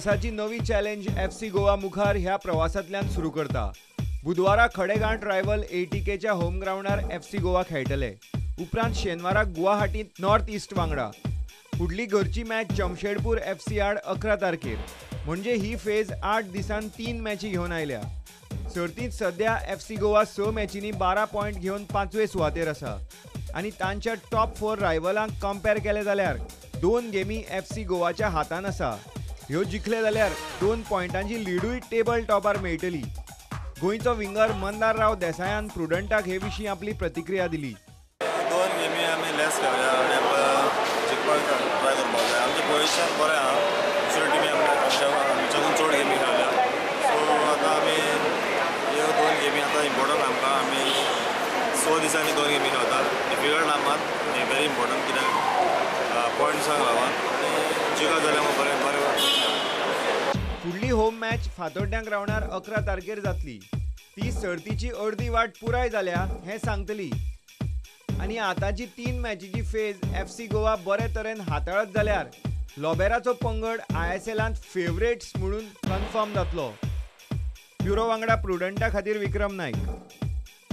वर्साची नवी challenge FC Goa मुखार ह्या प्रवासांतल्यान सुरू करता। बुधवारा खडेगांठ रायवल ATKच्या होम ग्राउंडार FC गोवा खेळटले। उपरांत शेनवाराक गुवाहाटींत नॉर्थ ईस्ट वांगडा। फुडली घरची मॅच जमशेदपूर FC आड 11 तारखेर। म्हणजे ही फेज 8 दिसान 3 मॅची घेवन आयल्या। सर्तींत सध्या FC गोवा 6 मॅचींनी 12 पॉयंट घेवन 5वे सुवातेर आसा आनी तांच्या टॉप 4 रायवलांक कंपेर केले जाल्यार 2 गेमी FC गोवाच्या हातान आसा। ह्यो जिखले जाल्यार 2 पॉयंटांची लीडूय टेबल टॉपार मेळटली। गोंयचो विंगर मंदारराव देसायान प्रुडंटाक हे विशीं आपली प्रतिक्रिया दिली। 2 गेमी आमी लेस खेळ्ळ्या आनी आमकां जिखपाक ट्राय करपाक जाय। आमचें पोजिशन बरें आहा। दुसऱ्यो टिमी आमच्याकून चड गेमी खेळ्ळ्या। सो आतां आमी ह्यो 2 गेमी आतां इम्पॉर्टंट आमकां। आमी 6 दिसांनी 2 गेमी खेळटात। डिफिकल्ट आमात आनी व्हेरी इम्पॉर्टंट कित्याक पॉयंट्सांक लागून आनी जिखत जाल्यार बरें फुडली होम मॅच फातोड्ड्यां ग्राउंडार 11 तारखेर जातली। ती सर्तीची अर्दी वाट पुराय जाल्या हें सांगतली आनी आतांची 3 मॅचीची फेज FC गोवा बरे तरेन हाताळत जाल्यार लॉबेराचो पंगड ISLांत फेवरेट्स म्हणून कन्फर्म जातलो। ब्युरो वांगडा प्रुडंटा खातीर विक्रम नायक।